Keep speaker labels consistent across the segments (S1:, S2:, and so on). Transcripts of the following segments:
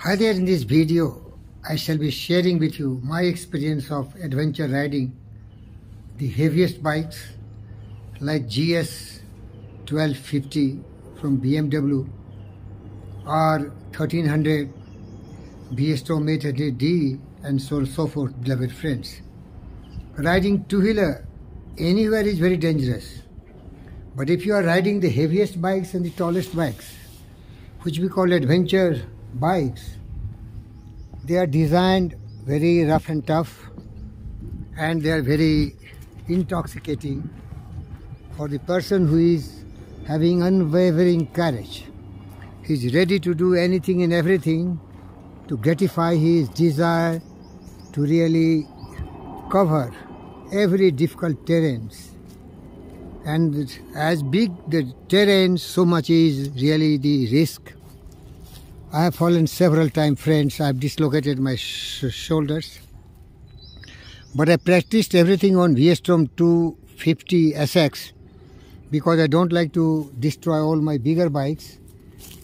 S1: Hi there, in this video I shall be sharing with you my experience of adventure riding the heaviest bikes like GS 1250 from BMW or 1300 BSTOM 800D and so forth, beloved friends. Riding two-wheeler anywhere is very dangerous, but if you are riding the heaviest bikes and the tallest bikes, which we call adventure bikes, they are designed very rough and tough, and they are very intoxicating for the person who is having unwavering courage. He is ready to do anything and everything to gratify his desire to really cover every difficult terrains. And as big the terrain, so much is really the risk. I have fallen several times, friends. I have dislocated my shoulders. But I practiced everything on VSTOM 250 SX because I don't like to destroy all my bigger bikes,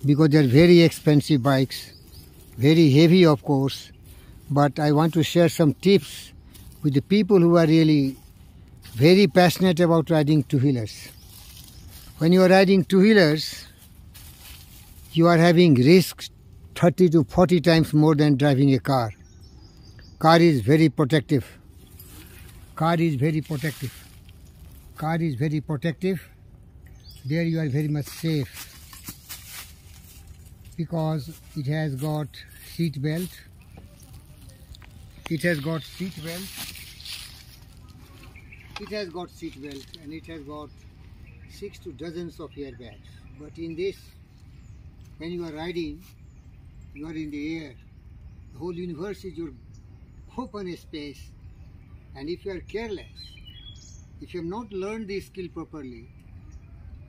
S1: because they are very expensive bikes, very heavy of course. But I want to share some tips with the people who are really very passionate about riding two-wheelers. When you are riding two-wheelers, you are having risks 30 to 40 times more than driving a car. Car is very protective. Car is very protective. Car is very protective. There you are very much safe because it has got seat belt. It has got seat belt. It has got seat belt and it has got 6 to dozens of airbags. But in this, when you are riding, you are in the air. The whole universe is your open space. And if you are careless, if you have not learned this skill properly,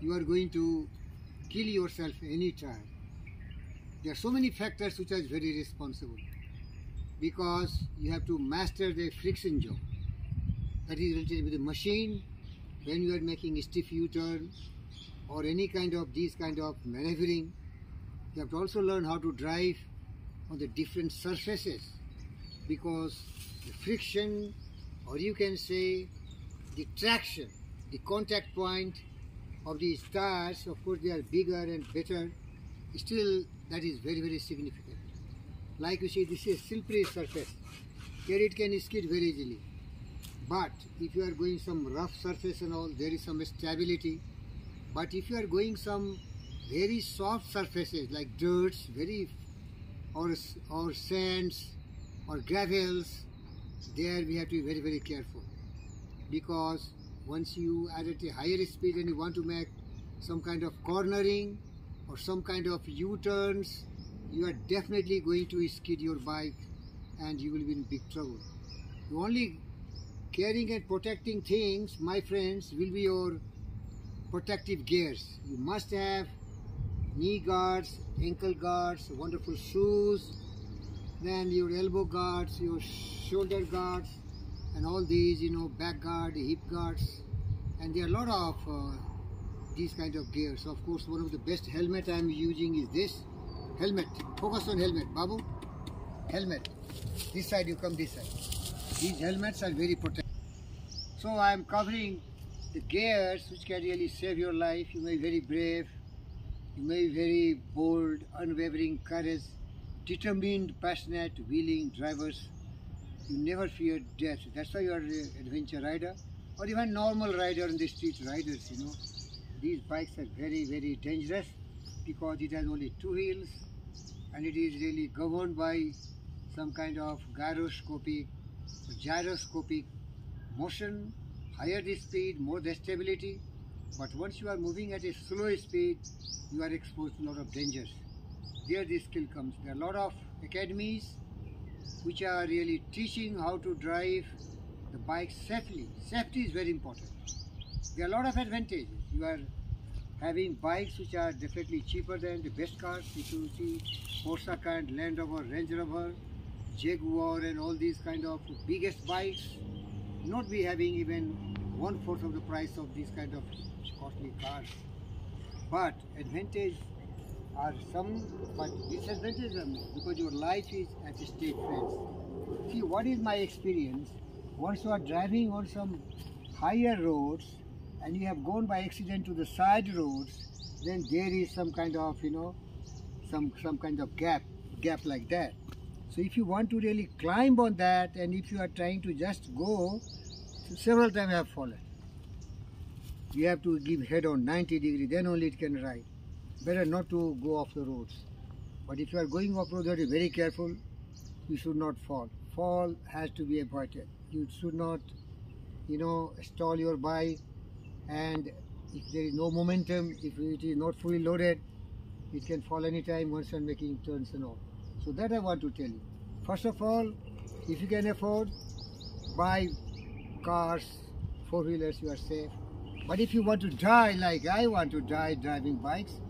S1: you are going to kill yourself any time. There are so many factors which are very responsible, because you have to master the friction job. That is related with the machine. When you are making a stiff U-turn or any kind of these kind of maneuvering, you have to also learn how to drive on the different surfaces, because the friction, or you can say the traction, the contact point of these tires, of course they are bigger and better, still that is very, very significant. Like you see, this is slippery surface. Here it can skid very easily. But if you are going some rough surface and all, there is some stability. But if you are going some very soft surfaces like dirts, or sands or gravels, there we have to be very, very careful, because once you are at a higher speed and you want to make some kind of cornering or some kind of U-turns, you are definitely going to skid your bike and you will be in big trouble. The only caring and protecting things, my friends, will be your protective gears. You must have knee guards, ankle guards, wonderful shoes, then your elbow guards, your shoulder guards, and all these, back guard, hip guards, and there are a lot of these kind of gears. Of course, one of the best helmet I am using is this helmet. Focus on helmet, Babu. Helmet. This side, you come this side. These helmets are very protective. So I am covering the gears which can really save your life. You may be very brave. You may be very bold, unwavering courage, determined, passionate, willing drivers. You never fear death. That's why you are an adventure rider, or even normal rider in the street riders. These bikes are very, very dangerous because it has only two wheels and it is really governed by some kind of gyroscopic motion. Higher the speed, more the stability. But once you are moving at a slow speed, you are exposed to a lot of dangers. There this skill comes. There are a lot of academies which are really teaching how to drive the bike safely. Safety is very important. There are a lot of advantages. You are having bikes which are definitely cheaper than the best cars. If you see Porsche kind, Land Rover, Range Rover, Jaguar and all these kind of biggest bikes, not be having even 1/4 of the price of these kind of costly cars. But advantage are some, but disadvantages are more because your life is at stake, friends. See, what is my experience? Once you are driving on some higher roads and you have gone by accident to the side roads, then there is some kind of, some kind of gap like that. So if you want to really climb on that, and if you are trying to just go, several times I have fallen. You have to give head on 90 degrees, then only it can ride. Better not to go off the roads. But if you are going off road, you have to be very careful. You should not fall. Fall has to be avoided. You should not, stall your bike, and if there is no momentum, if it is not fully loaded, it can fall anytime once you are making turns and all. So that I want to tell you. First of all, if you can afford, buy cars, four-wheelers, you are safe. But if you want to die like I want to die driving bikes,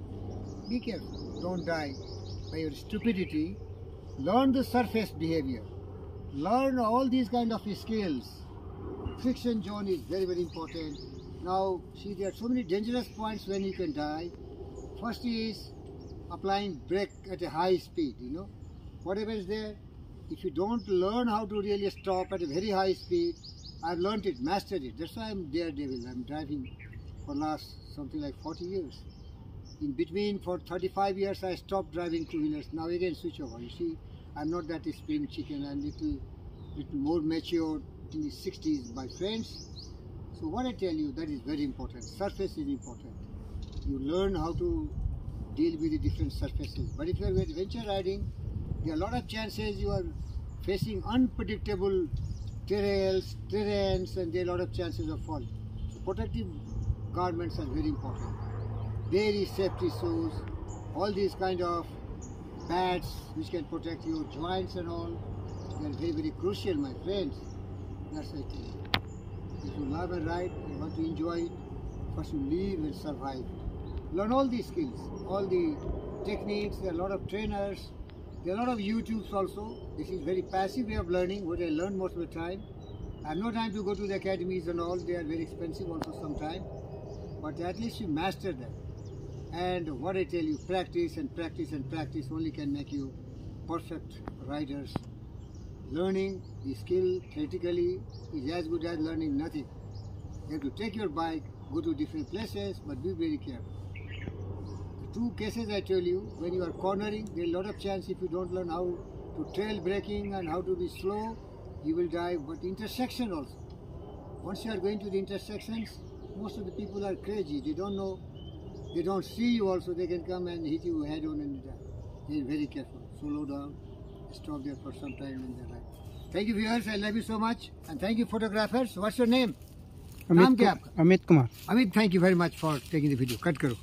S1: be careful. Don't die by your stupidity. Learn the surface behavior. Learn all these kind of skills. Friction zone is very, very important. Now, see, there are so many dangerous points when you can die. First is applying brake at a high speed, Whatever is there, if you don't learn how to really stop at a very high speed, I've learned it, mastered it. That's why I'm daredevil. I'm driving for last something like 40 years. In between, for 35 years, I stopped driving two-wheelers. Now again, switch over. You see, I'm not that spring chicken. I'm little more mature in the 60s by friends. So what I tell you, that is very important. Surface is important. You learn how to deal with the different surfaces. But if you are adventure riding, there are a lot of chances you are facing unpredictable terrains, and there are a lot of chances of falling. So protective garments are very important. Very safety shoes, all these kind of pads which can protect your joints and all, they are very, very crucial, my friends. That's what I tell you. If you love and ride and want to enjoy it, first you live and survive. Learn all these skills, all the techniques. There are a lot of trainers. There are a lot of YouTubes also. This is very passive way of learning, what I learn most of the time. I have no time to go to the academies and all. They are very expensive also sometimes. But at least you master them. And what I tell you, practice and practice and practice only can make you perfect riders. Learning the skill theoretically is as good as learning nothing. You have to take your bike, go to different places, but be very careful. The two cases I tell you, when you are cornering, there is a lot of chance if you don't learn how to trail braking and how to be slow, you will die. But intersection also. Once you are going to the intersections, most of the people are crazy. They don't know. They don't see you also. They can come and hit you head on and you die. Be very careful. Slow down. Stop there for some time and then ride. Thank you, viewers. I love you so much. And thank you, photographers. What's your name?
S2: Amit Kumar.
S1: Amit, thank you very much for taking the video. Cut karo.